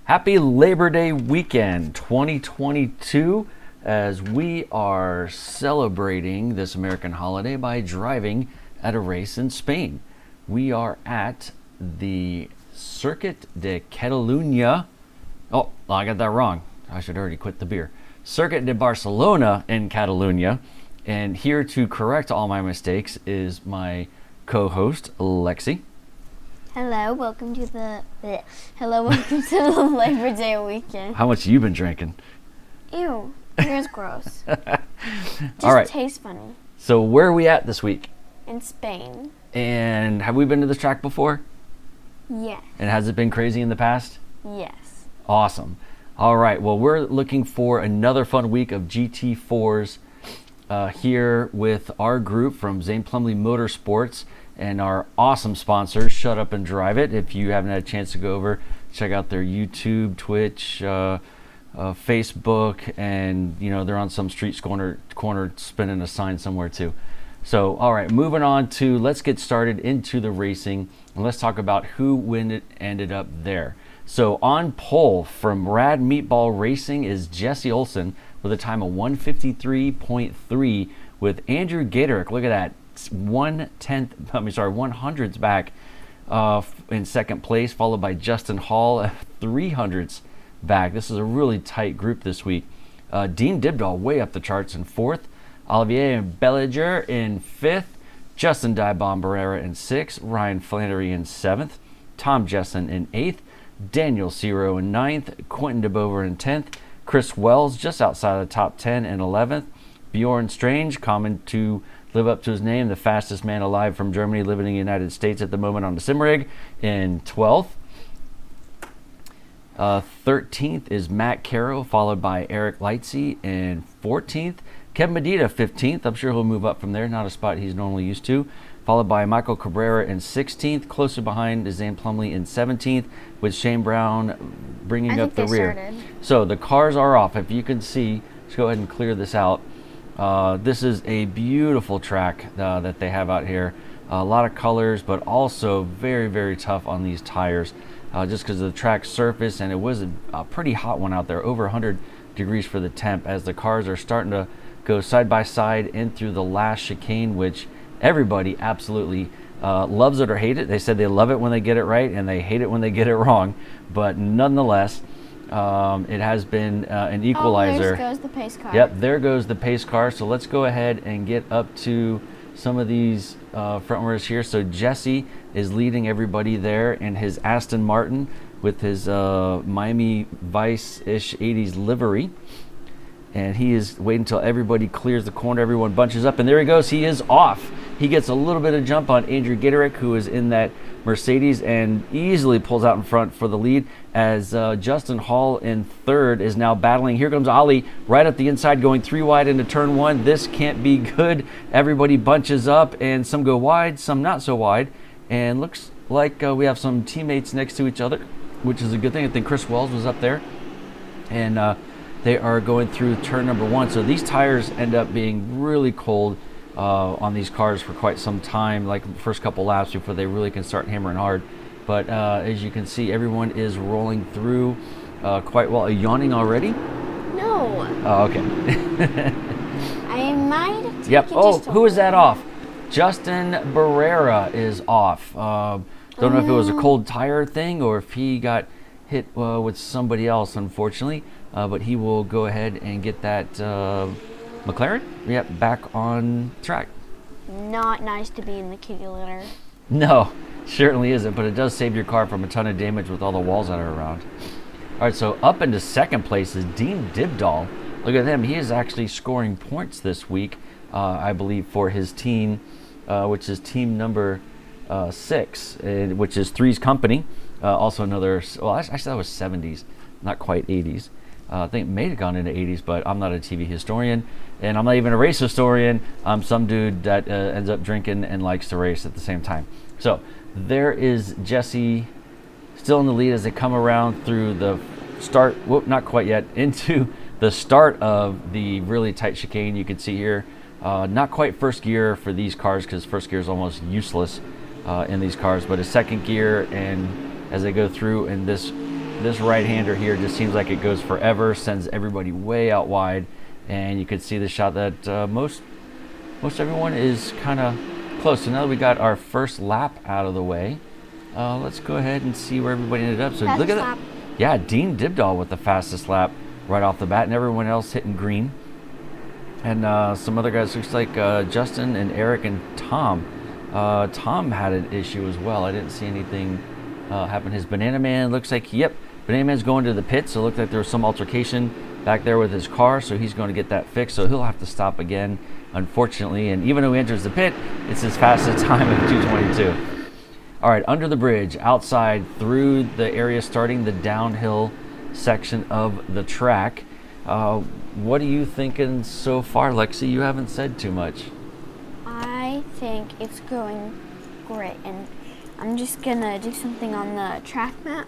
Happy Labor Day weekend 2022 as we are celebrating this American holiday by driving at a race in Spain. We are at the Circuit de Catalunya. Oh, I got that wrong. I should already quit the beer. Circuit de Barcelona in Catalunya. And here to correct all my mistakes is my co-host, Lexi. Hello, welcome to the Labor Day weekend. How much have you been drinking? Ew, beer's gross. All right. Tastes funny. So where are we at this week? In Spain. And have we been to this track before? Yes. And has it been crazy in the past? Yes. Awesome. All right. Well, we're looking for another fun week of GT4s here with our group from Zane Plumley Motorsports and our awesome sponsors, Shut Up and Drive It. If you haven't had a chance to go over, check out their YouTube, Twitch, Facebook, and they're on some street corner spinning a sign somewhere too. So, all right, moving on to let's get started into the racing, and let's talk about who ended up there. So on pole from Rad Meatball Racing is Jesse Olson with a time of 153.3 with Andrew Gaterick. Look at that. 100ths back in second place, followed by Justin Hall 300ths back. This is a really tight group this week. Dean Dibdahl way up the charts in fourth, Olivier Belliger in fifth, Justin Dybombarera in sixth, Ryan Flannery in seventh, Tom Jessen in eighth, Daniel Ciro in ninth, Quentin DeBover in 10th, Chris Wells just outside the top 10 in 11th, Bjorn Strange, common to live up to his name, the fastest man alive from Germany, living in the United States at the moment on the sim rig, in 12th. 13th is Matt Caro, followed by Eric Lightsey in 14th. Kevin Medina, 15th. I'm sure he'll move up from there, not a spot he's normally used to. Followed by Michael Cabrera in 16th. Closer behind is Zane Plumley in 17th, with Shane Brown bringing up the rear. Started. So the cars are off. If you can see, let's go ahead and clear this out. This is a beautiful track that they have out here. A lot of colors, but also very, very tough on these tires just because of the track surface. And it was a pretty hot one out there, over 100 degrees for the temp, as the cars are starting to go side by side in through the last chicane, which everybody absolutely loves it or hates it. They said they love it when they get it right and they hate it when they get it wrong. But nonetheless, it has been an equalizer. Oh, there goes the pace car. Yep, there goes the pace car. So let's go ahead and get up to some of these front runners here. So Jesse is leading everybody there in his Aston Martin with his Miami Vice-ish 80s livery. And he is waiting until everybody clears the corner, everyone bunches up, and there he goes. He is off. He gets a little bit of jump on Andrew Gaterick, who is in that Mercedes, and easily pulls out in front for the lead, as Justin Hall in third is now battling. Here comes Ollie right up the inside, going 3 wide into turn 1. This can't be good. Everybody bunches up, and some go wide, some not so wide, and looks like we have some teammates next to each other, which is a good thing. I think Chris Wells was up there, and they are going through turn number 1. So these tires end up being really cold on these cars for quite some time, like the first couple laps before they really can start hammering hard. But as you can see, everyone is rolling through quite well. Are you yawning already? No. Oh, okay. I might have taken Yep. Oh, just a who is that little. off? Justin Barrera is off. Don't know if it was a cold tire thing or if he got hit with somebody else, unfortunately. But he will go ahead and get that McLaren back on track. Not nice to be in the kitty litter. No, certainly isn't, but it does save your car from a ton of damage with all the walls that are around. All right, so up into second place is Dean Dibdahl. Look at him. He is actually scoring points this week, I believe, for his team, which is team number 6, which is Three's Company. Also another, well, actually that was 70s, not quite 80s. I think it may have gone into 80s, but I'm not a TV historian, and I'm not even a race historian. I'm some dude that ends up drinking and likes to race at the same time. So there is Jesse still in the lead as they come around through the start, not quite yet, into the start of the really tight chicane. You can see here, not quite first gear for these cars because first gear is almost useless in these cars, but a second gear, and as they go through in this this right-hander here just seems like it goes forever, sends everybody way out wide, and you can see the shot that most everyone is kind of close. So now that we got our first lap out of the way, let's go ahead and see where everybody ended up. So Fastest look at lap. that. Yeah, Dean Dibdahl with the fastest lap right off the bat, and everyone else hitting green. And some other guys, looks like Justin and Eric and Tom. Tom had an issue as well. I didn't see anything happen. His Banana Man looks like, yep, Banana Man's going to the pit, so it looked like there was some altercation back there with his car, so he's going to get that fixed, so he'll have to stop again, unfortunately. And even though he enters the pit, it's his fastest time of 2:22. All right, under the bridge, outside, through the area starting the downhill section of the track. What are you thinking so far, Lexi? You haven't said too much. I think it's going great, and I'm just gonna do something on the track map.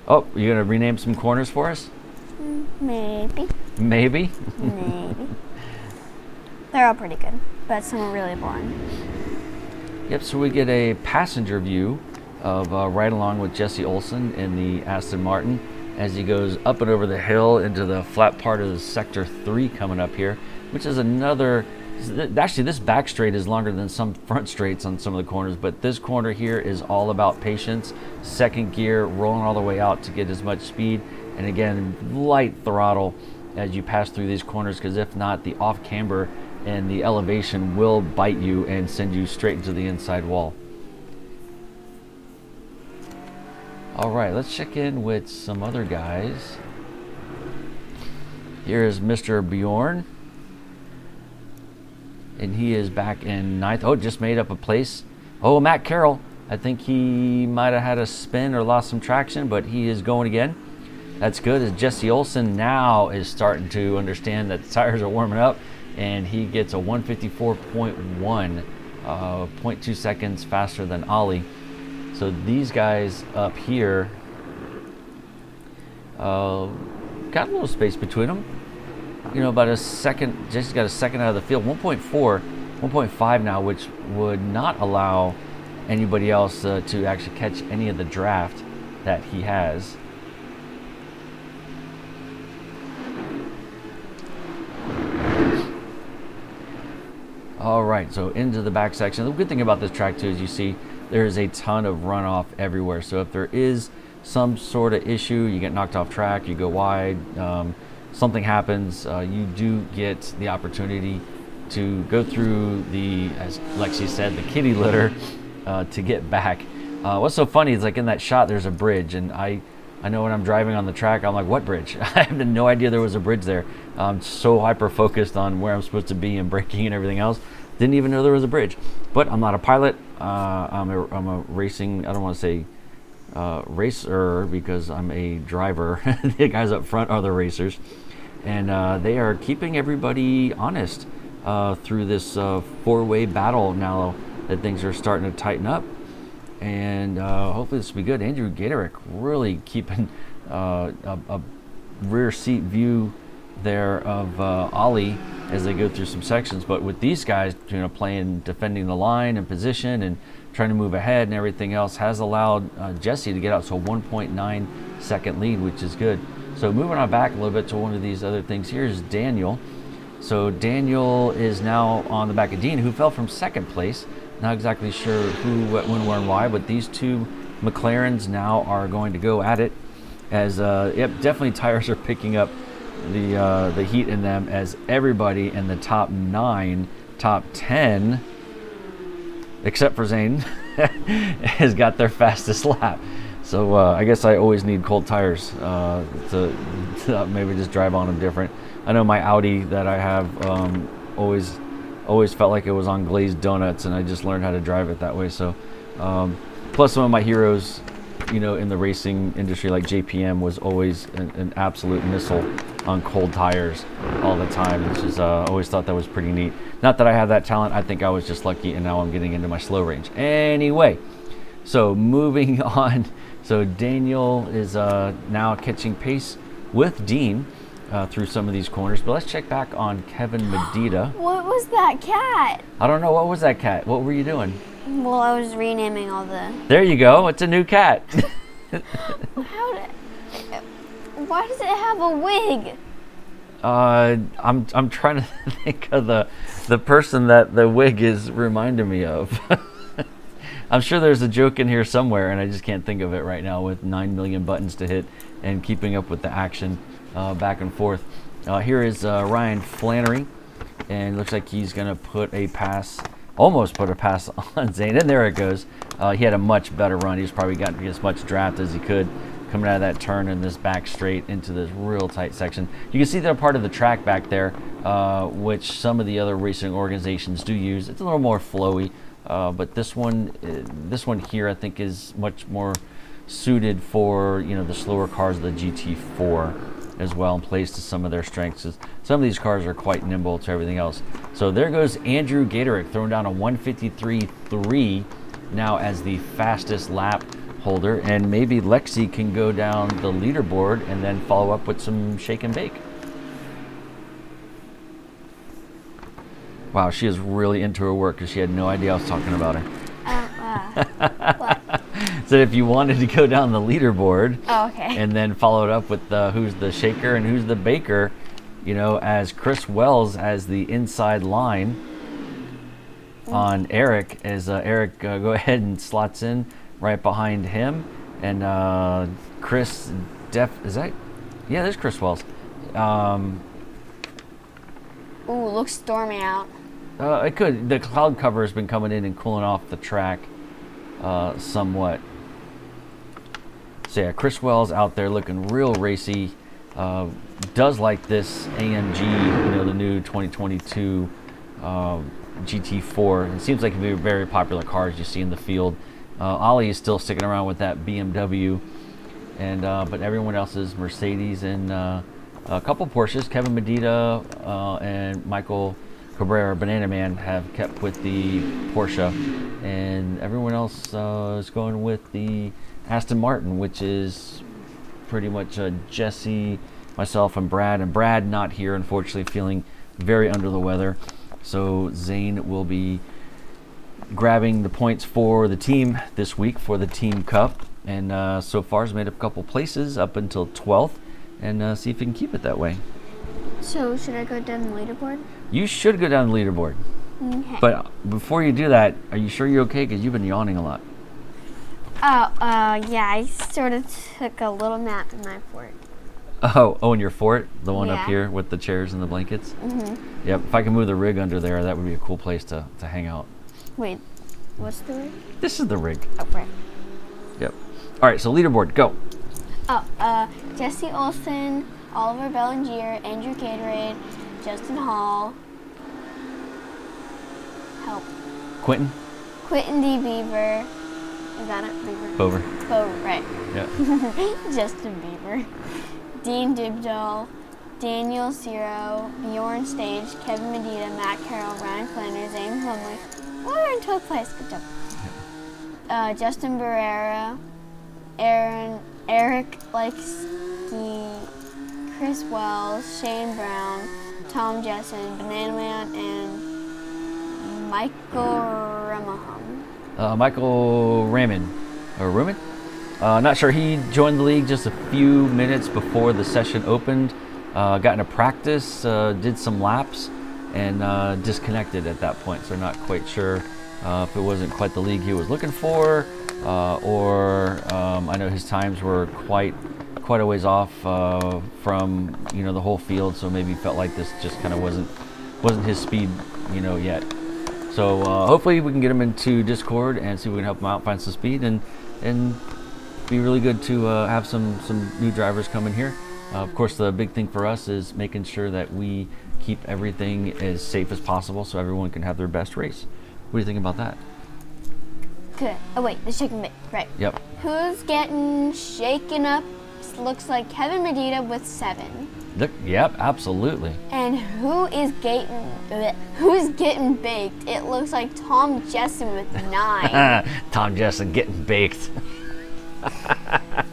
Oh, you're gonna rename some corners for us? Maybe. Maybe. Maybe. They're all pretty good, but some are really boring. Yep, so we get a passenger view of right along with Jesse Olsen in the Aston Martin as he goes up and over the hill into the flat part of the Sector 3 coming up here, which is another, actually this back straight is longer than some front straights on some of the corners, but this corner here is all about patience. Second gear, rolling all the way out to get as much speed, and again, light throttle as you pass through these corners, because if not, the off camber and the elevation will bite you and send you straight into the inside wall. All right, let's check in with some other guys. Here is Mr. Bjorn, and he is back in ninth. Oh, just made up a place. Oh, Matt Carroll, I think he might have had a spin or lost some traction, but he is going again. That's good, as Jesse Olsen now is starting to understand that the tires are warming up, and he gets a 154.1, 0.2 seconds faster than Ollie. So these guys up here got a little space between them. You know, about a second. Jesse's got a second out of the field. 1.4, 1.5 now, which would not allow anybody else to actually catch any of the draft that he has. All right, so into the back section. The good thing about this track too is you see there is a ton of runoff everywhere. So if there is some sort of issue, you get knocked off track, you go wide, something happens, you do get the opportunity to go through the, as Lexi said, the kitty litter to get back. What's so funny is, like, in that shot there's a bridge, and I know when I'm driving on the track, I'm like, what bridge? I had no idea there was a bridge there. I'm so hyper focused on where I'm supposed to be and braking and everything else. Didn't even know there was a bridge. But I'm not a pilot. I'm a racing, I don't want to say racer, because I'm a driver. The guys up front are the racers. And they are keeping everybody honest through this four-way battle now that things are starting to tighten up. And hopefully this will be good. Andrew Gaterick really keeping a rear seat view there of Ollie as they go through some sections. But with these guys, you know, playing, defending the line and position and trying to move ahead and everything else, has allowed Jesse to get out to a 1.9 second lead, which is good. So moving on back a little bit to one of these other things, here's Daniel. So Daniel is now on the back of Dean, who fell from second place. Not exactly sure who, what, when, where, and why, but these two McLarens now are going to go at it. As yep, definitely tires are picking up the heat in them, as everybody in the top 9, top 10, except for Zane, has got their fastest lap. So I guess I always need cold tires to maybe just drive on them different. I know my Audi that I have always felt like it was on glazed donuts, and I just learned how to drive it that way. So plus some of my heroes, you know, in the racing industry, like ZPM, was always an absolute missile on cold tires all the time, which is always thought that was pretty neat. Not that I have that talent, I think I was just lucky, and now I'm getting into my slow range. Anyway, so moving on. So Daniel is now catching pace with Dean through some of these corners. But let's check back on Kevin Medina. What was that cat? I don't know. What was that cat? What were you doing? Well, I was renaming all the... There you go. It's a new cat. Why does it have a wig? I'm trying to think of the person that the wig is reminding me of. I'm sure there's a joke in here somewhere, and I just can't think of it right now with 9 million buttons to hit and keeping up with the action back and forth. Here is Ryan Flannery, and looks like he's going to put a pass, almost put a pass on Zane, and there it goes. He had a much better run. He's probably gotten as much draft as he could coming out of that turn in this back straight into this real tight section. You can see they're part of the track back there, which some of the other racing organizations do use. It's a little more flowy. But this one here, I think, is much more suited for the slower cars, the GT4, as well, and plays to some of their strengths. Some of these cars are quite nimble to everything else. So there goes Andrew Gatorick throwing down a 1:53.3 now as the fastest lap holder, and maybe Lexi can go down the leaderboard and then follow up with some shake and bake. Wow, she is really into her work because she had no idea I was talking about her. What? So if you wanted to go down the leaderboard, Okay. and then follow it up with who's the shaker and who's the baker, as Chris Wells as the inside line on Eric, as Eric go ahead and slots in right behind him, and Chris is that? Yeah, there's Chris Wells. Ooh, looks stormy out. It could. The cloud cover has been coming in and cooling off the track somewhat. So yeah, Chris Wells out there looking real racy. Does like this AMG, the new 2022 GT4. It seems like it'd be a very popular car as you see in the field. Ollie is still sticking around with that BMW, and but everyone else is Mercedes and a couple Porsches. Kevin Medina and Michael Cabrera, Banana Man, have kept with the Porsche, and everyone else is going with the Aston Martin, which is pretty much Jesse, myself, and Brad. And Brad not here, unfortunately, feeling very under the weather. So Zane will be grabbing the points for the team this week for the Team Cup, and so far has made up a couple places up until 12th, and see if he can keep it that way. So should I go down the leaderboard? You should go down the leaderboard. Okay. But before you do that, are you sure you're okay? Because you've been yawning a lot. Yeah, I sort of took a little nap in my fort. Oh, in your fort? The one up Yeah. here with the chairs and the blankets? Mm-hmm. Yep, if I can move the rig under there, that would be a cool place to hang out. Wait, what's the word? This is the rig. Oh, right. Yep. All right, so leaderboard, go. Jesse Olsen, Oliver Bellinger, Andrew Gatorade, Justin Hall. Help. Quentin? Quentin D. Beaver. Is that it? Beaver? Over. Oh, right. Yeah. Justin Bieber. Dean Dibdall, Daniel Ciro, Bjorn Stage, Kevin Medina, Matt Carroll, Ryan Flanders, Amy Plumley. We're in 12th place. Good job. Justin Barrera, Eric Likesky, Chris Wells, Shane Brown, Tom Jessen, Banana Man, and Michael Ramaham. Michael Raymond. Or Ruman? Not sure. He joined the league just a few minutes before the session opened. Got into practice, did some laps, and disconnected at that point. So not quite sure if it wasn't quite the league he was looking for, or I know his times were quite a ways off from the whole field. So maybe felt like this just kind of wasn't his speed yet. So hopefully we can get him into Discord and see if we can help him out, find some speed, and be really good to have some new drivers come in here. Of course, the big thing for us is making sure that we keep everything as safe as possible so everyone can have their best race. What do you think about that? Good. Oh wait, the shaking bit. Right. Yep. Who's getting shaken up? Looks like Kevin Medina with 7. Look, yep, absolutely. And who's getting baked? It looks like Tom Jessen with 9. Tom Jessen getting baked.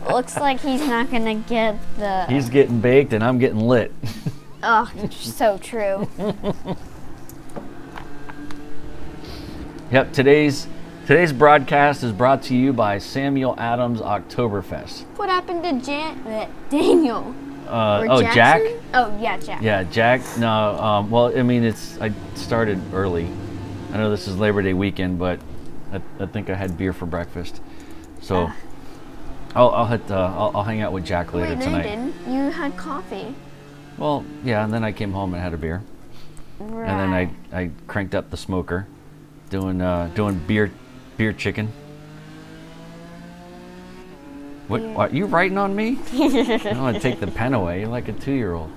Looks like he's not gonna get the. He's getting baked and I'm getting lit. Oh, so true. Yep, today's Today's broadcast is brought to you by Samuel Adams Oktoberfest. What happened to Daniel? Or Jack? Jackson? Oh, yeah, Jack. Yeah, Jack. No, well, I mean, I started early. I know this is Labor Day weekend, but I think I had beer for breakfast. So I'll hang out with Jack later tonight. Wait, no, you didn't. You had coffee. Well, yeah, and then I came home and had a beer. Right. And then I cranked up the smoker, doing beer chicken. What are you writing on me? I'm gonna take the pen away. You're like a 2-year-old.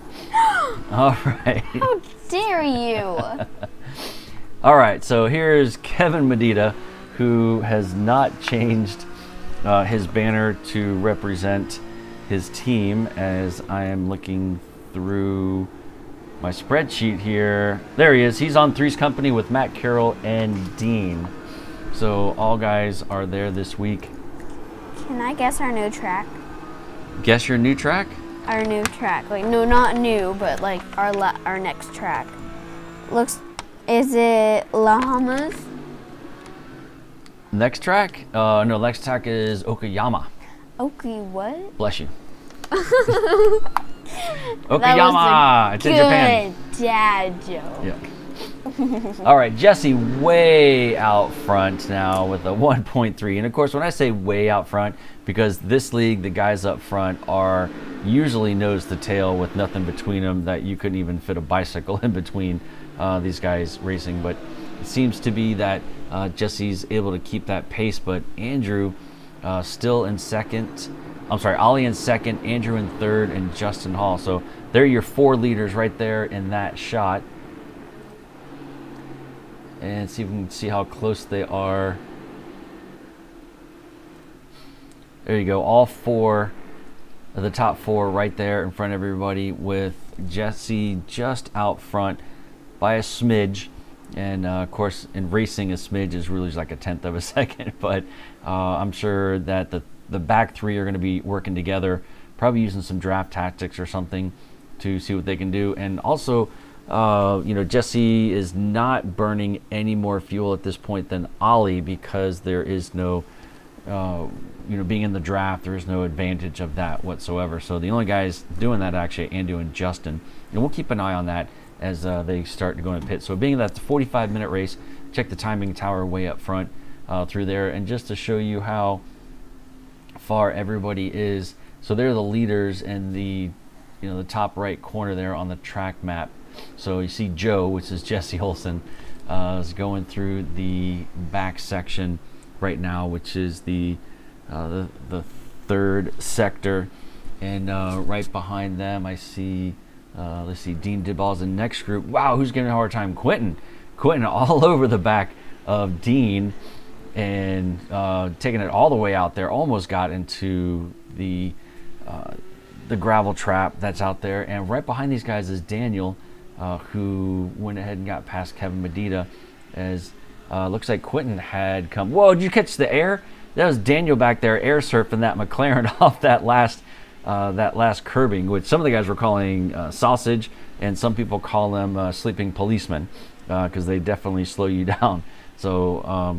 All right. How dare you? All right. So here's Kevin Medina, who has not changed his banner to represent his team. As I am looking through my spreadsheet here, there he is. He's on Three's Company with Matt Carroll and Dean. So all guys are there this week. Can I guess our new track? Guess your new track? Our new track. Like, no, not new, but like our next track. Is it Lahamas? Next track? No, next track is Okayama. Okay, what? Bless you. That Okayama! was a It's in Japan. good dad joke. Yeah. All right, Jesse way out front now with a 1.3. And of course, when I say way out front, because this league, the guys up front are usually nose to tail with nothing between them, that you couldn't even fit a bicycle in between these guys racing. But it seems to be that Jesse's able to keep that pace, but Andrew still in second. I'm sorry, Ollie in second, Andrew in third, and Justin Hall. So they're your 4 leaders right there in that shot. And see if we can see how close they are. There you go. All 4 of the top 4 right there in front of everybody, with Jesse just out front by a smidge. And of course, in racing, a smidge is really like a 1/10 of a second. But I'm sure that the back 3 are going to be working together, probably using some draft tactics or something to see what they can do. And also, Jesse is not burning any more fuel at this point than Ollie, because there is no, being in the draft, there is no advantage of that whatsoever. So the only guys doing that actually, Andrew and Justin. And we'll keep an eye on that as they start to go in pit. So being that it's a 45-minute race, check the timing tower way up front through there. And just to show you how far everybody is, so they're the leaders in the top right corner there on the track map. So you see Joe, which is Jesse Olsen, is going through the back section right now, which is the 3rd sector, and right behind them I see let's see, Dean Diball's in the next group. Wow, who's giving a hard time? Quentin all over the back of Dean, and taking it all the way out there, almost got into the gravel trap that's out there. And right behind these guys is Daniel, who went ahead and got past Kevin Medina, as looks like Quentin had come. Whoa, did you catch the air? That was Daniel back there air surfing that McLaren off that last curbing, which some of the guys were calling sausage, and some people call them sleeping policemen, because they definitely slow you down. So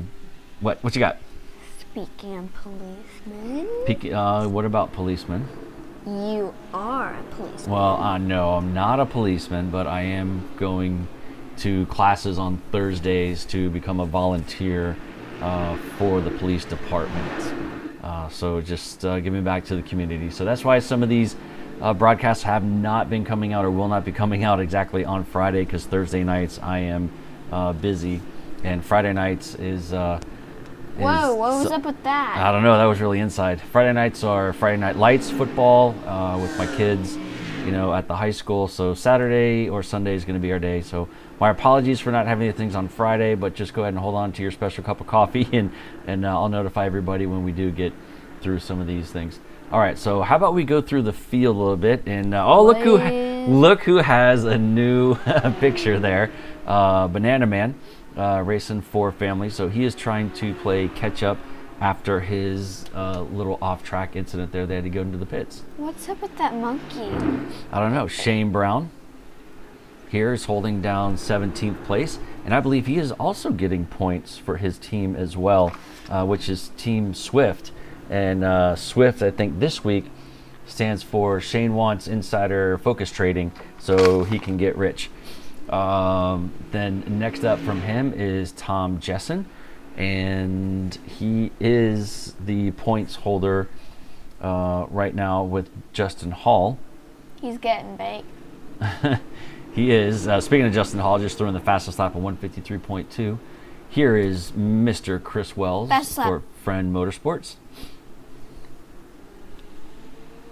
what you got? Speaking of policemen. What about policemen? You are a policeman. Well, no, I'm not a policeman, but I am going to classes on Thursdays to become a volunteer for the police department. So just giving back to the community. So that's why some of these broadcasts have not been coming out, or will not be coming out exactly on Friday, because Thursday nights I am busy, and Friday nights is Whoa, what was up with that? I don't know. That was really inside. Friday nights are Friday Night Lights football with my kids, at the high school. So Saturday or Sunday is going to be our day. So my apologies for not having any things on Friday, but just go ahead and hold on to your special cup of coffee, and I'll notify everybody when we do get through some of these things. All right. So how about we go through the field a little bit, and look who has a new picture there, Banana Man. Racing for family. So he is trying to play catch up after his little off-track incident there. They had to go into the pits. What's up with that monkey? I don't know. Shane Brown here is holding down 17th place, and I believe he is also getting points for his team as well, which is Team Swift. And Swift, I think this week, stands for Shane wants insider focus trading so he can get rich. Then next up from him is Tom Jessen, and he is the points holder right now with Justin Hall. He's getting baked. He is. Speaking of Justin Hall, just throwing the fastest lap of 153.2. Here is Mr. Chris Wells for Friend Motorsports.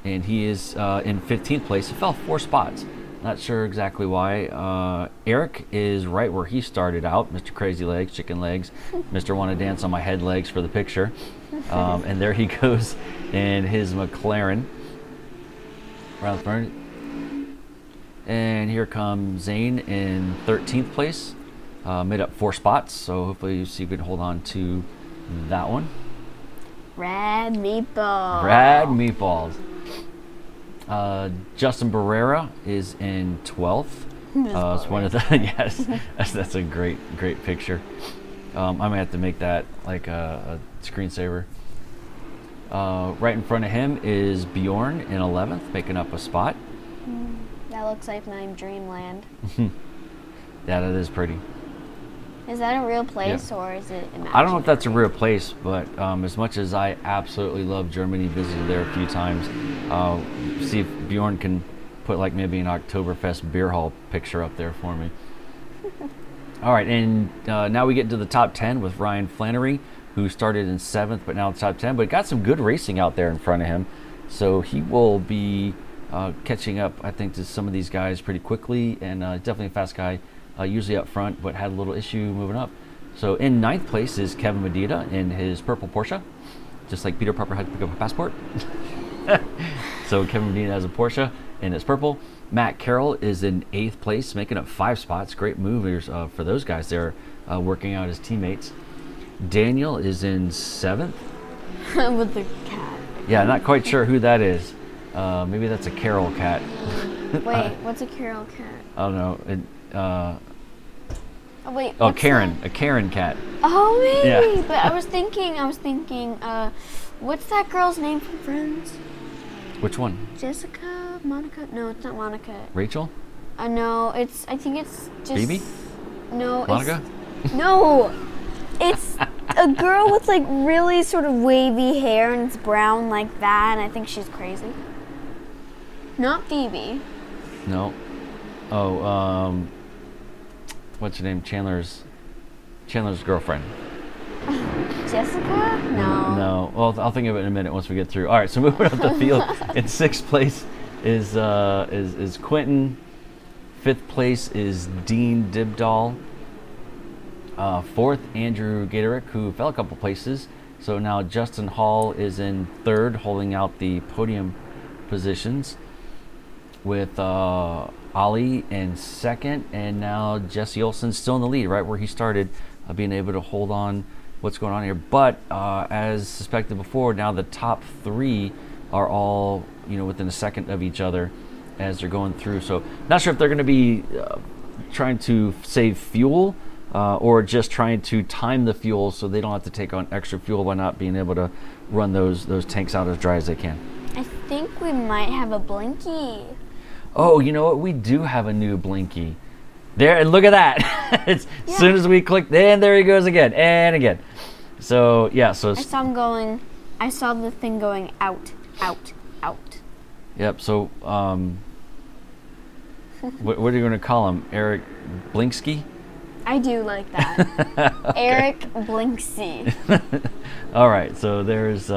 And he is in 15th place. He fell 4 spots. Not sure exactly why. Eric is right where he started out. Mr. Crazy Legs, Chicken Legs, Mr. Want to Dance on My Head Legs for the picture. And there he goes in his McLaren. Around the front. And here comes Zane in 13th place. Made up 4 spots, so hopefully you see if we can hold on to that one. Rad meatballs. Rad meatballs. Justin Barrera is in 12th. It's one of the yes, that's a great picture. I might have to make that like a screensaver. Right in front of him is Bjorn in 11th, making up a spot. That looks like my dreamland. Yeah, that is pretty. Is that a real place or is it imaginary? I don't know if that's a real place, but as much as I absolutely love Germany, visited there a few times. See if Bjorn can put like maybe an Oktoberfest beer hall picture up there for me. All right, and now we get into the top 10 with Ryan Flannery, who started in 7th, but now in the top 10, but got some good racing out there in front of him. So he will be catching up, I think, to some of these guys pretty quickly, and definitely a fast guy. Usually up front, but had a little issue moving up. So in 9th place is Kevin Medina in his purple Porsche, just like Peter Parker had to pick up a passport. So Kevin Medina has a Porsche and it's purple. Matt Carroll is in 8th place, making up 5 spots. Great movers for those guys there, working out as teammates. Daniel is in 7th. With the cat. Yeah, not quite sure who that is. Maybe that's a Carroll cat. Wait, what's a Carroll cat? I don't know. Oh wait. Oh, Karen, a Karen cat. Oh, maybe. Yeah. But I was thinking, what's that girl's name from Friends? Which one? Jessica? Monica? No, it's not Monica. Rachel? No, I think it's just. Phoebe? No, Monica? No, it's a girl with like really sort of wavy hair and it's brown like that, and I think she's crazy. Not Phoebe. No. Oh, what's her name? Chandler's girlfriend. Jessica? No. No. Well, I'll think of it in a minute once we get through. All right, so moving up the field, in 6th place is Quentin. 5th place is Dean Dibdahl. 4th, Andrew Gatorick, who fell a couple places. So now Justin Hall is in 3rd, holding out the podium positions, with Ollie in 2nd, and now Jesse Olsen's still in the lead, right where he started, being able to hold on what's going on here. But as suspected before, now the top 3 are all within a second of each other as they're going through. So not sure if they're going to be trying to save fuel or just trying to time the fuel so they don't have to take on extra fuel by not being able to run those tanks out as dry as they can. I think we might have a Blinky. Oh, you know what? We do have a new Blinky. There, and look at that. As soon as we click, and there he goes again, and again. So, yeah, so... I saw the thing going out, out, out. Yep, so, what are you going to call him? Eric Blinksky? I do like that. Eric Blinksy. All right, so there's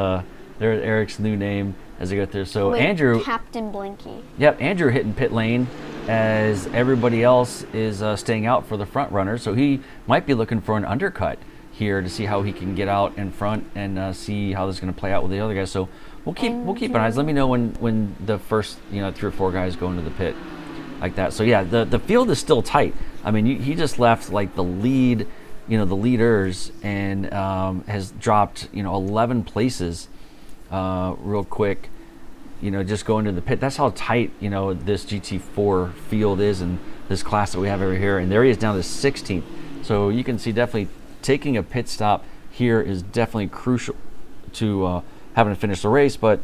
Eric's new name as we go through. So Wait, Andrew, Captain Blinky. Yep, Andrew hitting pit lane as everybody else is staying out for the front runner. So he might be looking for an undercut here to see how he can get out in front and see how this is going to play out with the other guys. So we'll keep an eye. Let me know when the first 3 or 4 guys go into the pit like that. So yeah, the field is still tight. I mean, he just left like the lead, the leaders, and has dropped 11 places real quick. Just going to the pit. That's how tight this GT4 field is in this class that we have over here. And there he is down to 16th. So you can see definitely taking a pit stop here is definitely crucial to having to finish the race, but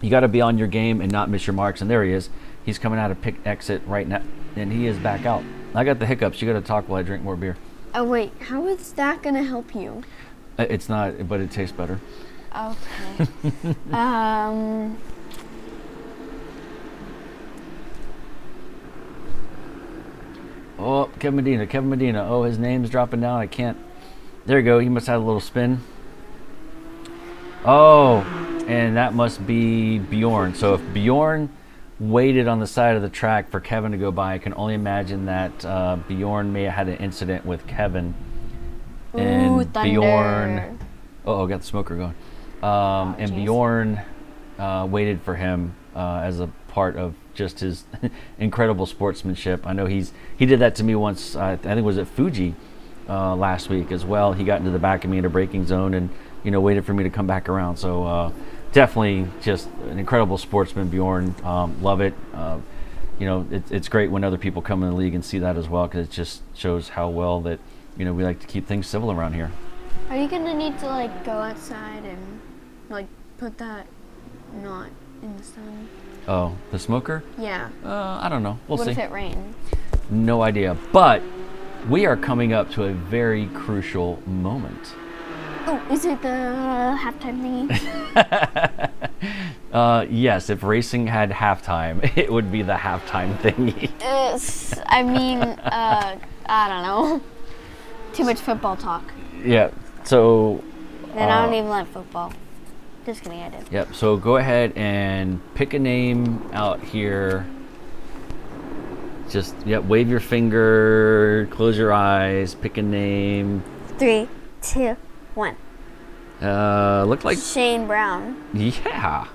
you got to be on your game and not miss your marks. And there he is. He's coming out of pit exit right now, and he is back out. I got the hiccups. You got to talk while I drink more beer. Oh wait, how is that gonna help you? It's not, but it tastes better. Okay. Oh, Kevin Medina. Oh, his name's dropping down. I can't. There you go. He must have a little spin. Oh, and that must be Bjorn. So if Bjorn waited on the side of the track for Kevin to go by, I can only imagine that Bjorn may have had an incident with Kevin. And Ooh, thunder. Bjorn. Oh, got the smoker going. And Jeez. Bjorn waited for him as a part of just his incredible sportsmanship. I know he did that to me once. I think it was at Fuji last week as well. He got into the back of me in a braking zone and waited for me to come back around. So definitely just an incredible sportsman, Bjorn. Love it. It's great when other people come in the league and see that as well, because it just shows how well that we like to keep things civil around here. Are you gonna need to go outside and put that not in the sun? Oh, the smoker? Yeah. I don't know. We'll see. What if it rains? No idea. But we are coming up to a very crucial moment. Oh, is it the halftime thingy? Yes, if racing had halftime, it would be the halftime thingy. I don't know. Too much football talk. Yeah, so... Then I don't even like football. Just kidding, I do. Yep, so go ahead and pick a name out here. Just, wave your finger, close your eyes, pick a name. 3, 2, 1. Look like... Shane Brown. Yeah.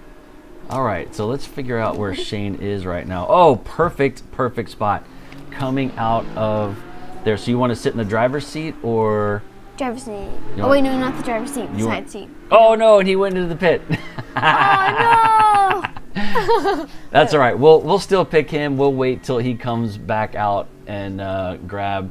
All right, so let's figure out where Shane is right now. Oh, perfect spot. Coming out of there. So you want to sit in the driver's seat or... Driver's seat. Oh, wait, no, not the driver's seat. The side seat. Oh, no, and he went into the pit. Oh, no! That's all right. We'll still pick him. We'll wait till he comes back out and grab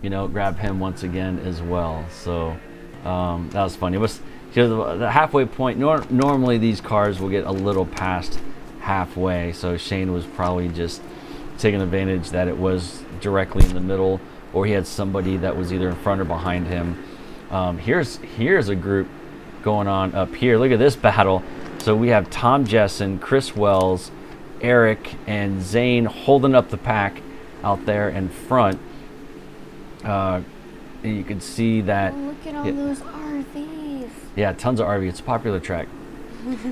him once again as well. So that was funny. It was the halfway point. Normally these cars will get a little past halfway. So Shane was probably just taking advantage that it was directly in the middle, or he had somebody that was either in front or behind him. Here's a group going on up here. Look at this battle. So we have Tom Jessen, Chris Wells, Eric, and Zane holding up the pack out there in front. And you can see that. Oh, look at all those RVs. Yeah, tons of RV. It's a popular track.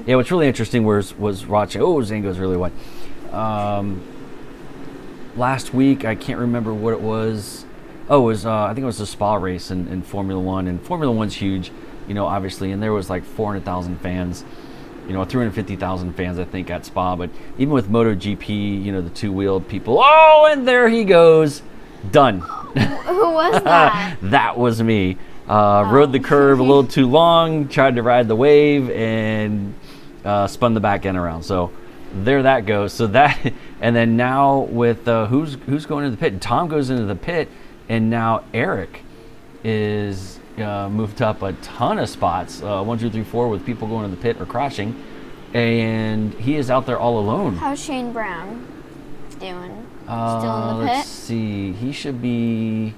Yeah, what's really interesting was watching. Oh, Zane goes really wide. Last week, I can't remember what it was. Oh, it was I think it was a Spa race in Formula One, and Formula One's huge, obviously, and there was like 400,000 fans, 350,000 fans, I think, at Spa. But even with MotoGP, the two-wheeled people, oh, and there he goes, done. Who was that? That was me. Rode the curve a little too long, tried to ride the wave, and spun the back end around. So there that goes. So that, and then now with who's going into the pit? Tom goes into the pit, and now Eric is moved up a ton of spots, 1, 2, 3, 4, with people going to the pit or crashing, and he is out there all alone. How's Shane Brown doing? Still in the pit? Let's see. He should be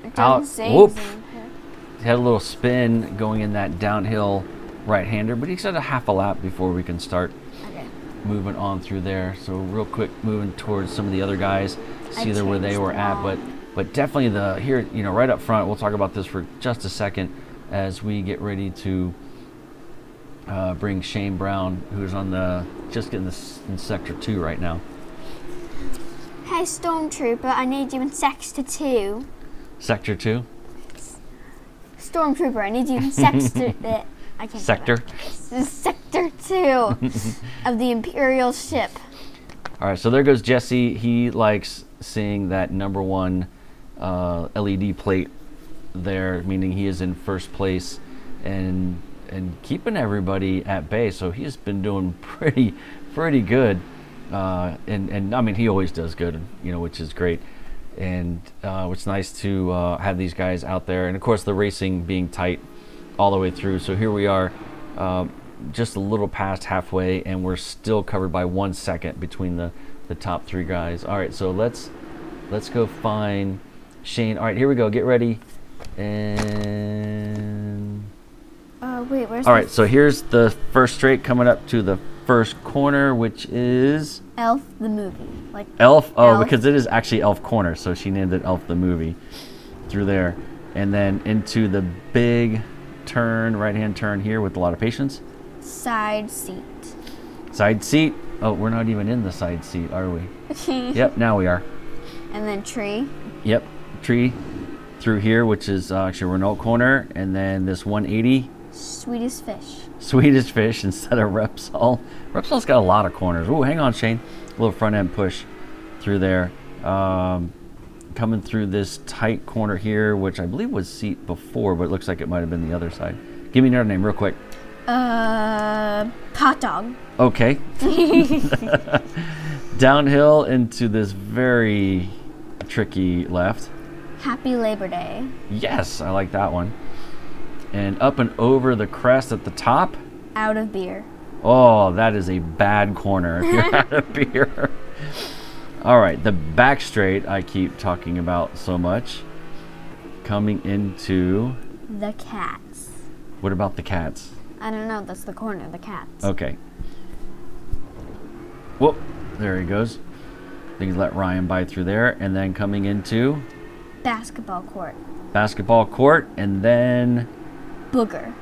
It out. doesn't say Whoop. he's in the pit. He had a little spin going in that downhill right-hander, but he's at a half a lap before we can start moving on through there. So real quick, moving towards some of the other guys, see there where they were at, but definitely here, right up front. We'll talk about this for just a second as we get ready to bring Shane Brown, who's on just getting this in sector 2 right now. Hey, Stormtrooper, I need you in Sector 2. Sector 2? Stormtrooper, I need you in Sector... I can't Sector? This is Sector 2 of the Imperial ship. All right, so there goes Jesse. He likes seeing that number 1 LED plate there, meaning he is in first place and keeping everybody at bay. So he's been doing pretty good. And I mean, he always does good, which is great. and it's nice to have these guys out there, and of course the racing being tight all the way through. So here we are, just a little past halfway, and we're still covered by 1 second between the top 3 guys. All right, so let's go find Shane. All right, here we go. Get ready. And wait, where's all right, so here's the first straight coming up to the first corner, which is Elf the movie. Like Elf. Oh, Elf. because it is actually Elf Corner, so she named it Elf the movie through there. And then into the big turn, right-hand turn here with a lot of patience. Side seat. Side seat. Oh, we're not even in the side seat, are we? Yep, now we are. And then tree. Yep, tree through here, which is actually Renault Corner, and then this 180. Sweetest fish. Sweetest fish instead of Repsol. Repsol's got a lot of corners. Oh, hang on, Shane. A little front end push through there. Coming through this tight corner here, which I believe was seat before, but it looks like it might have been the other side. Give me another name real quick. Hot dog. Okay. Downhill into this very tricky left. Happy Labor Day. Yes, I like that one. And up and over the crest at the top. Out of beer. Oh, that is a bad corner if you're out of beer. All right, the back straight I keep talking about so much. Coming into... The cats. What about the cats? I don't know, that's the corner, the cats. Okay. Whoop, there he goes. I think he's let Ryan by through there. And then coming into... Basketball court. Basketball court, and then... Booger.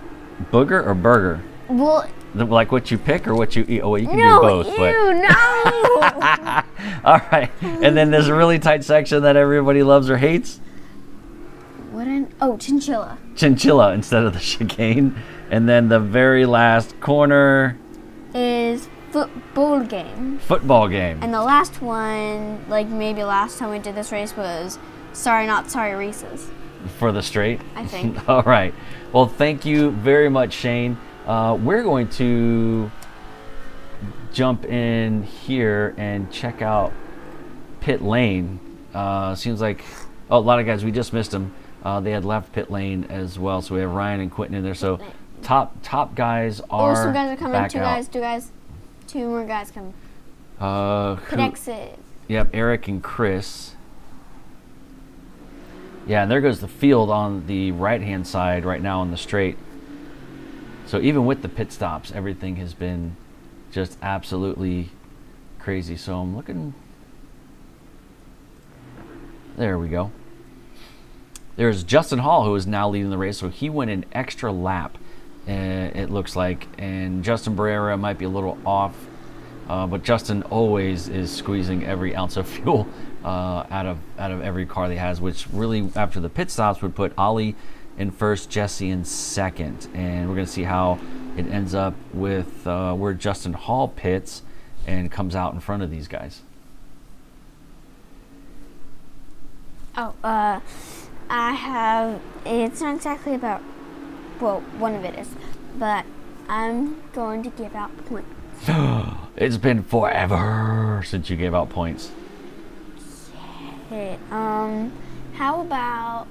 Booger or burger? Well... Like what you pick or what you eat? Oh, well, you can no, do both. Ew, but... no! All right. And then there's a really tight section that everybody loves or hates. Chinchilla. Chinchilla instead of the chicane. And then the very last corner is football game. Football game. And the last one, like maybe last time we did this race, was Sorry Not Sorry Reese's. For the straight? I think. All right. Well, thank you very much, Shane. We're going to jump in here and check out pit lane. Seems like a lot of guys, we just missed them. They had left pit lane as well. So we have Ryan and Quentin in there. So top guys are some guys are coming. back Two out. Two more guys coming. Pit exit. Yep, Eric and Chris. Yeah, and there goes the field on the right-hand side right now on the straight. So even with the pit stops, everything has been just absolutely crazy. So I'm looking. There we go. There's Justin Hall, who is now leading the race. So he went an extra lap, it looks like. And Justin Barrera might be a little off. But Justin always is squeezing every ounce of fuel out of every car that he has, which really, after the pit stops, would put Ollie in first, Jesse in second. And we're going to see how it ends up with where Justin Hall pits and comes out in front of these guys. I have, it's not exactly about, well, one of it is, but I'm going to give out points. It's been forever since you gave out points. Okay, how about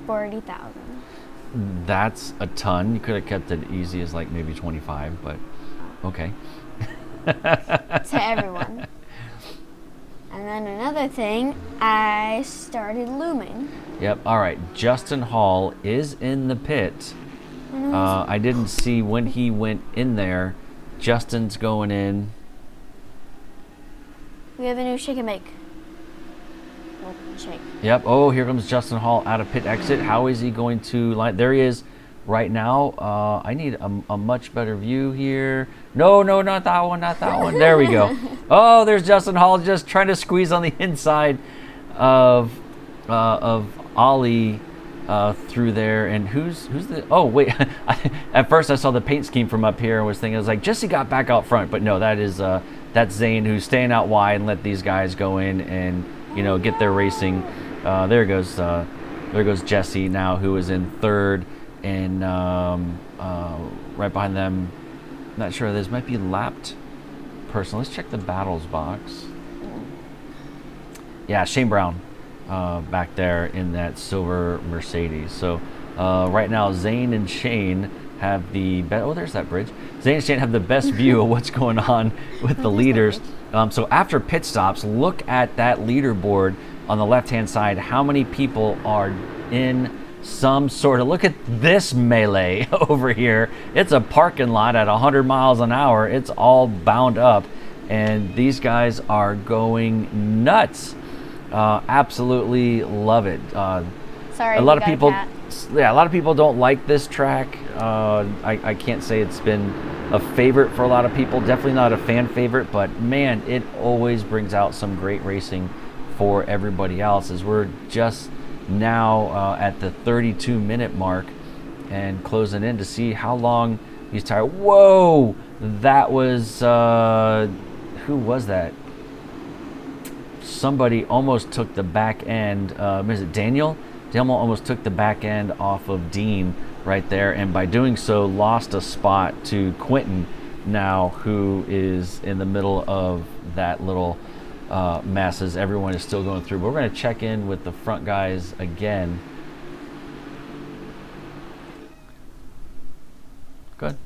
40,000. That's a ton. You could have kept it easy as like maybe 25, but okay. To everyone. And then another thing, I started looming. Yep. All right. Justin Hall is in the pit. I didn't see when he went in there. Justin's going in. We have a new shake and bake. Well, shake. Yep. Oh, here comes Justin Hall out of pit exit. How is he going to line? There he is right now. I need a much better view here. No, not that one, not that one. There we go. Oh, there's Justin Hall just trying to squeeze on the inside of Ollie through there. And who's the? Oh wait, at first I saw the paint scheme from up here and was thinking, I was like, Jesse got back out front, but no, that's Zane, who's staying out wide and let these guys go in and get their racing. There goes Jesse now, who is in third, and right behind them Not sure. This might be lapped person. Let's check the battles box. Yeah, Shane Brown back there in that silver Mercedes. So right now, Zane and Shane have the best. Oh, there's that bridge. Zane and Shane have the best view of what's going on with the leaders. So after pit stops, look at that leaderboard on the left-hand side. How many people are in some sort of, look at this melee over here. It's a parking lot at 100 miles an hour. It's all bound up, and these guys are going nuts. Absolutely love it. Sorry, a lot of people, yeah, a lot of people don't like this track. I can't say it's been a favorite for a lot of people. Definitely not a fan favorite, but man, it always brings out some great racing for everybody else. As we're just now at the 32-minute mark and closing in to see how long these tires. Whoa, that was who was that? Somebody almost took the back end. Is it Daniel? Daniel almost took the back end off of Dean right there, and by doing so lost a spot to Quentin now, who is in the middle of that little mess as everyone is still going through. But we're going to check in with the front guys again. Good.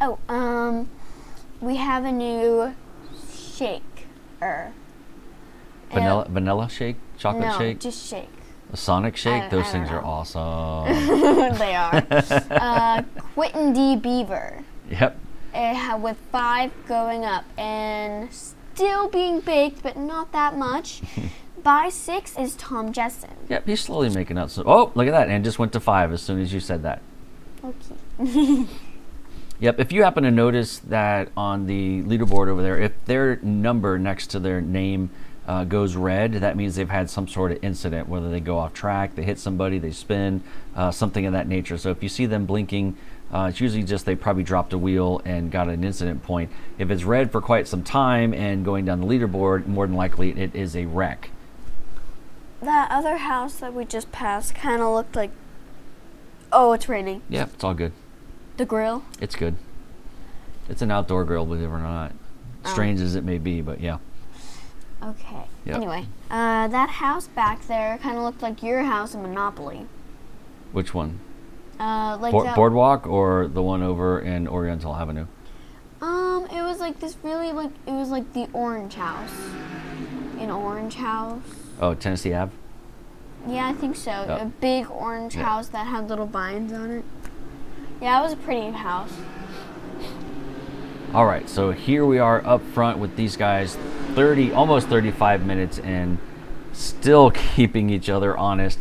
Oh, we have a new shaker. Vanilla shake? Chocolate shake? No, just shake. A Sonic shake? Those things are awesome. They are. Quentin D. Beaver. Yep. With 5 going up and still being baked, but not that much. By 6 is Tom Jessen. Yep, he's slowly making out some. Oh, look at that. And just went to 5 as soon as you said that. Okay. Yep, if you happen to notice that on the leaderboard over there, if their number next to their name goes red, that means they've had some sort of incident, whether they go off track, they hit somebody, they spin, something of that nature. So if you see them blinking, it's usually just they probably dropped a wheel and got an incident point. If it's red for quite some time and going down the leaderboard, more than likely it is a wreck. That other house that we just passed kind of looked like, oh, it's raining. Yeah, it's all good. The grill? It's good. It's an outdoor grill, believe it or not. Strange as it may be, but yeah. Okay. Yep. Anyway, that house back there kind of looked like your house in Monopoly. Which one? Like Boardwalk or the one over in Oriental Avenue? It was like this really it was like the Orange House. An Orange House. Oh, Tennessee Ave? Yeah, I think so. Yep. A big orange house that had little vines on it. Yeah, it was a pretty house. All right, so here we are up front with these guys, almost 35 minutes in, still keeping each other honest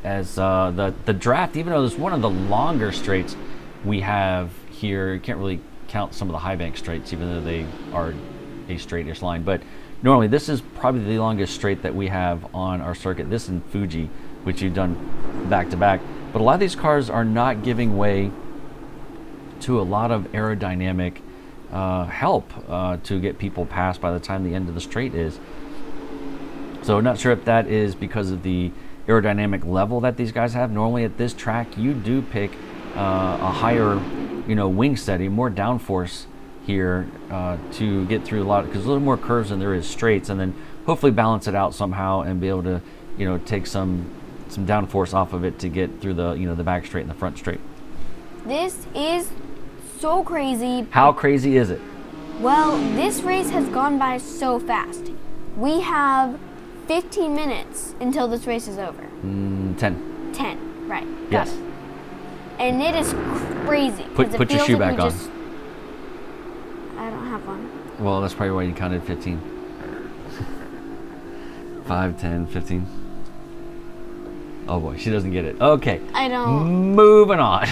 as the draft, even though it's one of the longer straights we have here. You can't really count some of the high bank straights, even though they are a straight-ish line. But normally this is probably the longest straight that we have on our circuit. This and Fuji, which you've done back-to-back. But a lot of these cars are not giving way to a lot of aerodynamic help to get people past by the time the end of the straight is. So not sure if that is because of the aerodynamic level that these guys have. Normally at this track you do pick a higher wing setting, more downforce here to get through a lot, because a little more curves than there is straights, and then hopefully balance it out somehow and be able to take some downforce off of it to get through the the back straight and the front straight. This is so crazy. How crazy is it? Well, this race has gone by so fast. We have 15 minutes until this race is over. 10. 10, right. Yes. And it is crazy. Put your shoe back on. I don't have one. Well, that's probably why you counted 15. 5, 10, 15. Oh boy, she doesn't get it. Okay. I don't. Moving on.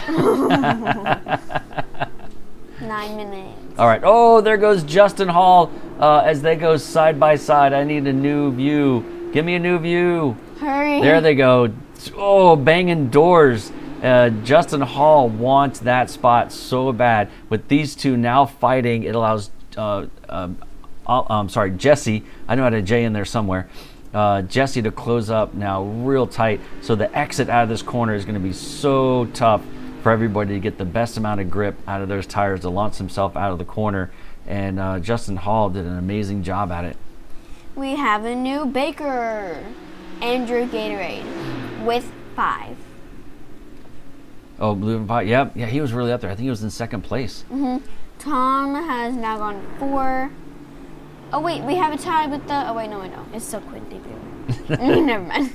9 minutes. All right. Oh, there goes Justin Hall as they go side by side. I need a new view. Give me a new view. Hurry. There they go. Oh, banging doors. Justin Hall wants that spot so bad. With these two now fighting, it allows Jesse. I know I had a J in there somewhere. Jesse to close up now real tight. So the exit out of this corner is going to be so tough for everybody to get the best amount of grip out of those tires to launch himself out of the corner. And Justin Hall did an amazing job at it. We have a new baker, Andrew Gatorade, with 5. Oh, Blue and 5. Yeah, he was really up there. I think he was in second place. Tom has now gone 4. Oh wait, we have a tie with the. Oh wait, no, it's still Quinty Baker. Never mind.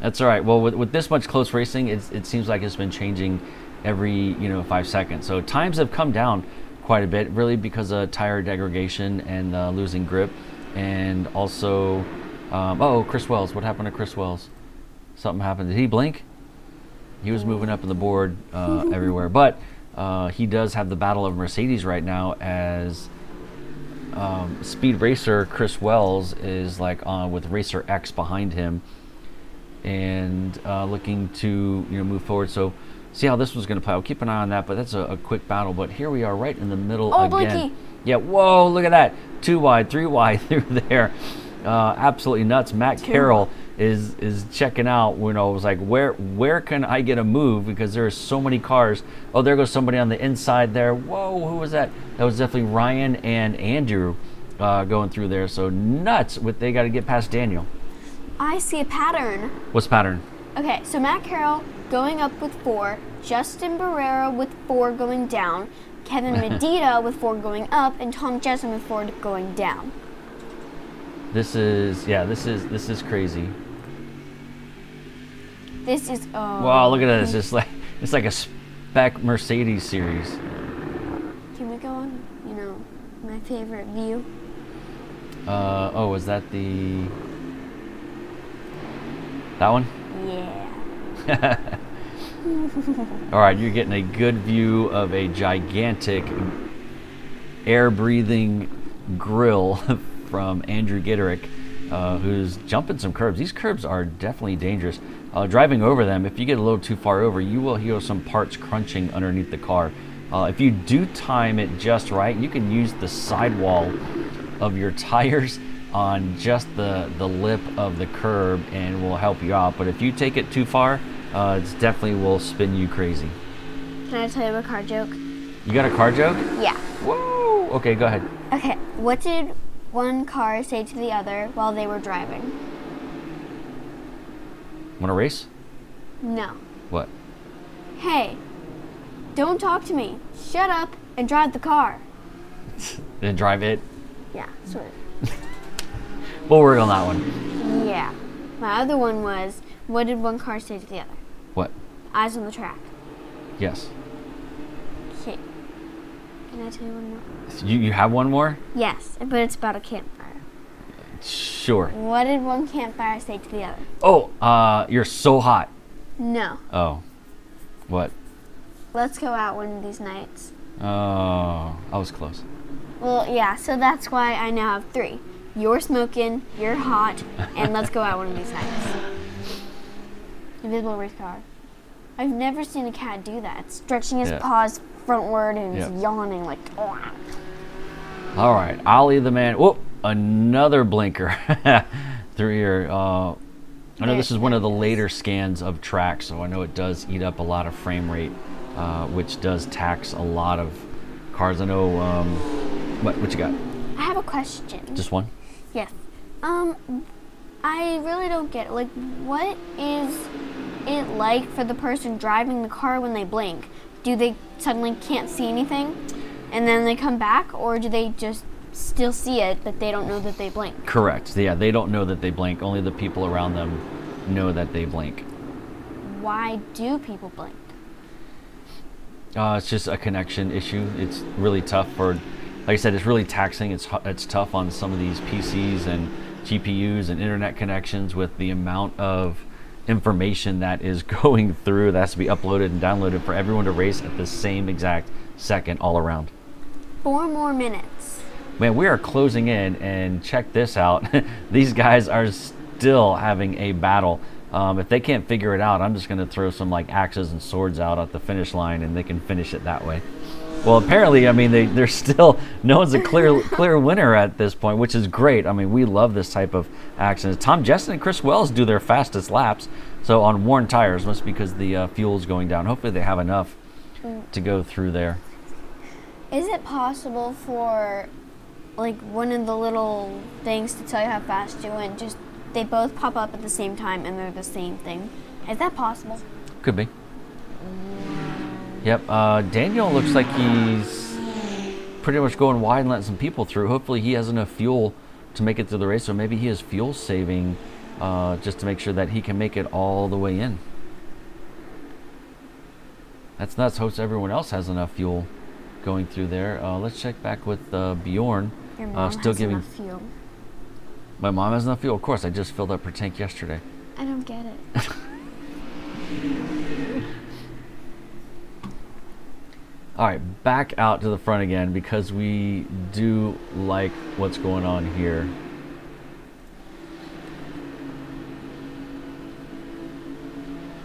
That's all right. Well, with this much close racing, it seems like it's been changing every 5 seconds. So times have come down quite a bit, really because of tire degradation and losing grip, and also, Chris Wells. What happened to Chris Wells? Something happened. Did he blink? He was moving up in the board everywhere, but he does have the battle of Mercedes right now as Speed Racer Chris Wells is with Racer X behind him and looking to move forward. So see how this was going to play. I'll keep an eye on that, but that's a quick battle. But here we are right in the middle again. Blinky. Yeah, whoa, look at that. 2 wide, 3 wide through there. Absolutely nuts. Matt Carroll is checking out. It was like, where can I get a move, because there are so many cars. Oh, there goes somebody on the inside there. Whoa, who was that? That was definitely Ryan and Andrew going through there. So nuts. They got to get past Daniel. I see a pattern. What's pattern? Okay, so Matt Carroll going up with 4, Justin Barrera with 4 going down, Kevin Medina with 4 going up, and Tom Jessen with 4 going down. This is crazy. This is wow, look at this. It's like a spec Mercedes series. Can we go on, my favorite view? Was that that one? Yeah. All right, you're getting a good view of a gigantic air-breathing grill from Andrew Gitterick, who's jumping some curbs. These curbs are definitely dangerous. Driving over them, if you get a little too far over, you will hear some parts crunching underneath the car. If you do time it just right, you can use the sidewall of your tires on just the lip of the curb and will help you out. But if you take it too far, it definitely will spin you crazy. Can I tell you a car joke? You got a car joke? Yeah. Whoa! Okay, go ahead. Okay, what did one car say to the other while they were driving? Want to race? No. What? Hey, don't talk to me. Shut up and drive the car. Then drive it? Yeah, sort of. We'll work on that one. Yeah. My other one was, what did one car say to the other? What? Eyes on the track. Yes. Okay. Can I tell you one more? You have one more? Yes, but it's about a campfire. Sure. What did one campfire say to the other? Oh, you're so hot. No. Oh. What? Let's go out one of these nights. Oh, I was close. Well, yeah, so that's why I now have 3. You're smoking, you're hot, and let's go out one of these nights. Invisible race car. I've never seen a cat do that. Stretching his paws frontward and he's yawning like, oh. All right, Ollie the man. Whoop, another blinker through here. I know this is one of the later scans of track, so I know it does eat up a lot of frame rate, which does tax a lot of cars. I know, what you got? I have a question. Just one? Yes. I really don't get it. Like, what is it like for the person driving the car when they blink? Do they suddenly can't see anything and then they come back, or do they just still see it but they don't know that they blink? Correct. Yeah, they don't know that they blink. Only the people around them know that they blink. Why do people blink? It's just a connection issue. It's really tough for, like I said, it's really taxing. It's tough on some of these PCs and GPUs and internet connections with the amount of information that is going through that has to be uploaded and downloaded for everyone to race at the same exact second all around. 4 more minutes. Man, we are closing in, and check this out. These guys are still having a battle. If they can't figure it out, I'm just going to throw some like axes and swords out at the finish line and they can finish it that way. Well, apparently, I mean, they're still, no one's a clear winner at this point, which is great. I mean, we love this type of accidents. Tom Jessen and Chris Wells do their fastest laps, so on worn tires, must be because the fuel's going down. Hopefully they have enough to go through there. Is it possible for, like, one of the little things to tell you how fast you went, just they both pop up at the same time and they're the same thing? Is that possible? Could be. Yep, Daniel looks like he's pretty much going wide and letting some people through. Hopefully he has enough fuel to make it through the race, so maybe he is fuel saving just to make sure that he can make it all the way in. That's nuts. Hopes everyone else has enough fuel going through there. Let's check back with Bjorn. Your mom still has giving. enough fuel. My mom has enough fuel? Of course, I just filled up her tank yesterday. I don't get it. All right, back out to the front again because we do like what's going on here.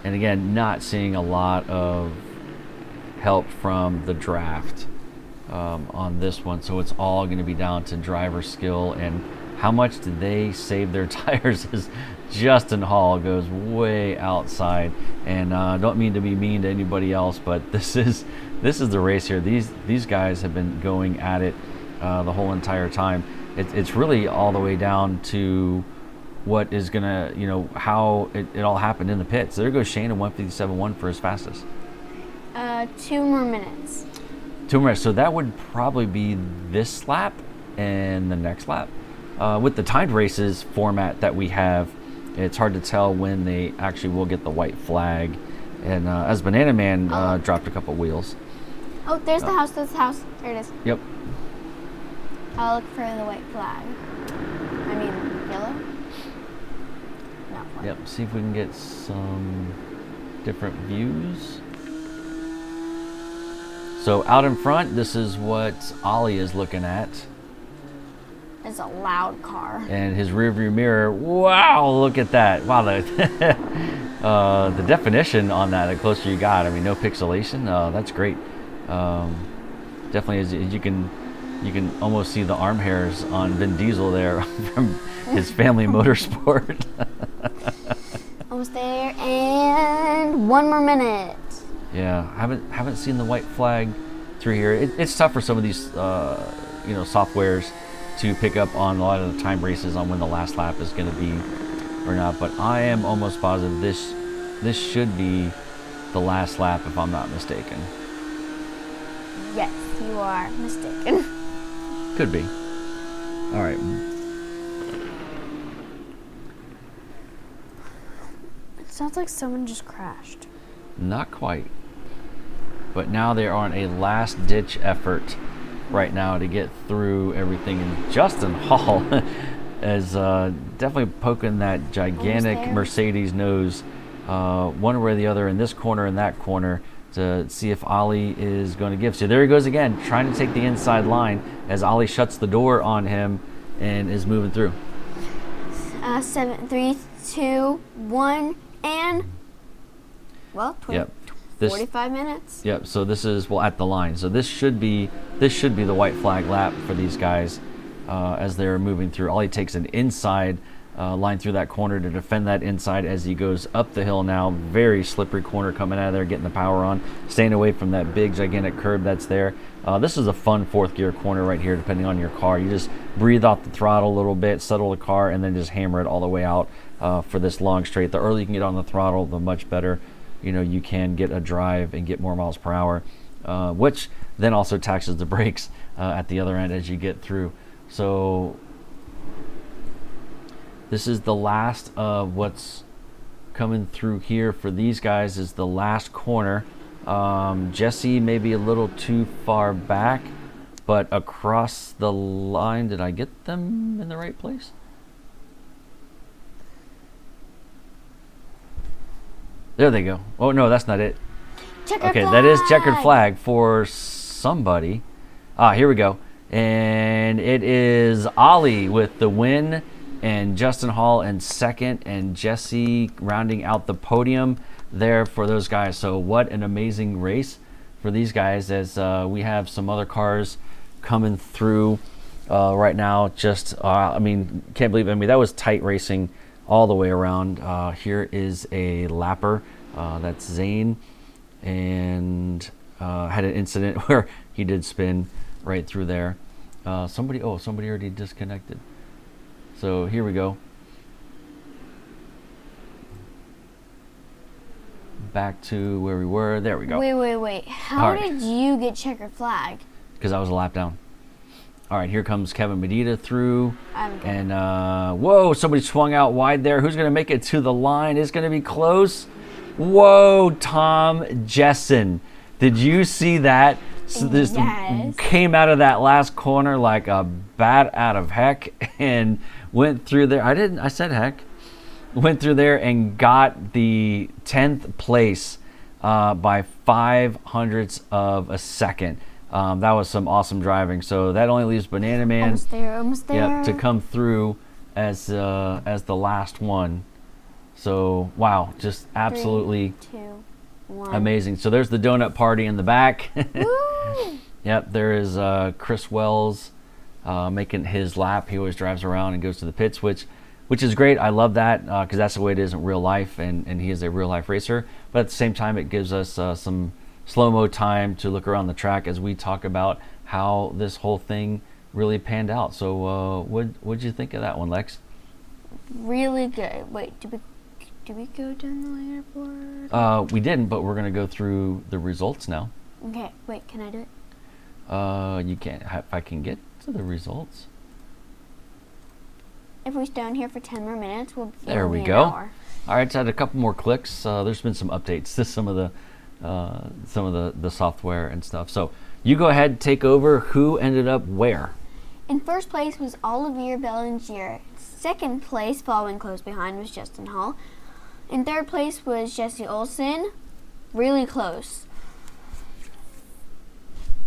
And again, not seeing a lot of help from the draft on this one, so it's all going to be down to driver skill and how much did they save their tires. As Justin Hall goes way outside, and don't mean to be mean to anybody else, but this is the race here. These guys have been going at it the whole entire time. It's really all the way down to what is gonna, how it all happened in the pits. There goes Shane in 1:57.1 for his fastest. 2 more minutes. 2 minutes. So that would probably be this lap and the next lap. With the timed races format that we have, it's hard to tell when they actually will get the white flag. And as Banana Man dropped a couple wheels. Oh, there's the house. There's the house. There it is. Yep. I'll look for the white flag. I mean, yellow? Not white. Yep. See if we can get some different views. So out in front, this is what Ollie is looking at. It's a loud car. And his rearview mirror, wow, look at that. Wow, the definition on that, the closer you got, I mean, no pixelation, that's great. Definitely, as you can almost see the arm hairs on Vin Diesel there from his family motorsport. Almost there, and 1 more minute. Yeah, haven't seen the white flag through here. It's tough for some of these, softwares to pick up on a lot of the time races on when the last lap is going to be or not. But I am almost positive this should be the last lap if I'm not mistaken. Yes, you are mistaken. Could be. All right. It sounds like someone just crashed. Not quite. But now they're on a last-ditch effort right now to get through everything. And Justin Hall is definitely poking that gigantic Mercedes nose one way or the other in this corner and that corner to see if Ollie is going to give. So there he goes again, trying to take the inside line as Ollie shuts the door on him and is moving through. 7, 3, 2, 1, and well, 45 minutes. Yep. So this is at the line. So this should be the white flag lap for these guys as they're moving through. Ollie takes an inside line through that corner to defend that inside as he goes up the hill now. Very slippery corner coming out of there, getting the power on, staying away from that big gigantic curb that's there. This is a fun fourth gear corner right here, depending on your car. You just breathe off the throttle a little bit, settle the car, and then just hammer it all the way out for this long straight. The earlier you can get on the throttle, the much better you can get a drive and get more miles per hour, which then also taxes the brakes at the other end as you get through. So this is the last of what's coming through here for these guys, is the last corner. Jesse may be a little too far back, but across the line, did I get them in the right place? There they go. Oh, no, that's not it. Checkered flag. That is checkered flag for somebody. Here we go. And it is Ollie with the win, and Justin Hall in second, and Jesse rounding out the podium there for those guys. So what an amazing race for these guys, as we have some other cars coming through right now. Just I mean, can't believe it. I mean, that was tight racing all the way around. Here is a lapper. That's Zane, and had an incident where he did spin right through there. Somebody already disconnected. So here we go. Back to where we were. There we go. Wait. How did you get checkered flag? Because I was a lap down. All right, here comes Kevin Medina through. And whoa, somebody swung out wide there. Who's going to make it to the line? It's going to be close. Whoa, Tom Jessen. Did you see that? So this Yes. came out of that last corner like a bat out of heck and went through there. I said heck. Went through there and got the 10th place by 500ths of a second. That was some awesome driving. So that only leaves Banana Man Almost there. Yep, to come through as the last one. So wow, just absolutely 3, 2, 1. amazing. So there's the donut party in the back. Woo! Yep, there is Chris Wells making his lap. He always drives around and goes to the pits, which is great. I love that because that's the way it is in real life, and he is a real life racer. But at the same time, it gives us some slow-mo time to look around the track as we talk about how this whole thing really panned out. So what'd you think of that one, Lex? Really good. Wait, did we go down the leaderboard? We didn't, but we're going to go through the results now. Okay, wait, can I do it? You can't. If I can get to the results. If we stay on here for 10 more minutes, There we be go. an hour. All right, so I had a couple more clicks. There's been some updates to some of the software and stuff. So you go ahead, take over. Who ended up where? In first place was Olivier Bellinger. Second place, following close behind, was Justin Hall. In third place was Jesse Olsen. Really close.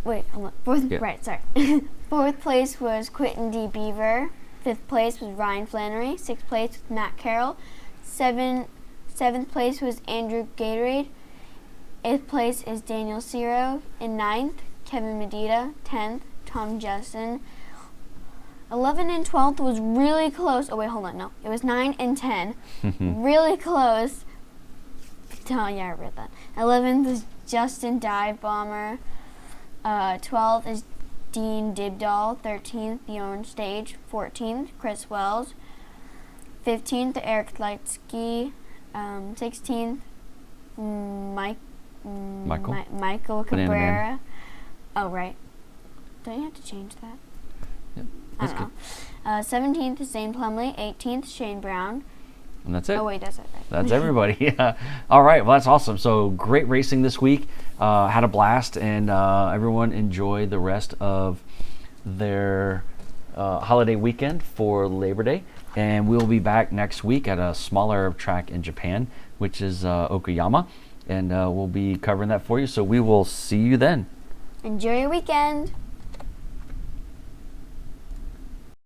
Wait, hold on. Fourth place was Quentin D. Beaver. Fifth place was Ryan Flannery. Sixth place was Matt Carroll. Seventh place was Andrew Gatorade. Eighth place is Daniel Ciro. In ninth, Kevin Medina. 10th, Tom Justin. 11 and 12th was really close. Oh, wait, hold on. No, it was 9 and 10. Really close. Oh, yeah, I read that. 11th is Justin Dive Bomber. 12th is Dean Dibdahl. 13th, Bjorn Stage. 14th, Chris Wells. 15th, Eric Leitsky. 16th, Michael Cabrera. Oh, right. Don't you have to change that? Yep, I don't know. 17th is Zane Plumley. 18th, Shane Brown. And that's it. Oh, wait, that's it. Right. That's everybody. Yeah. All right. Well, that's awesome. So great racing this week. Had a blast, and everyone enjoyed the rest of their holiday weekend for Labor Day. And we'll be back next week at a smaller track in Japan, which is Okayama. And we'll be covering that for you. So we will see you then. Enjoy your weekend.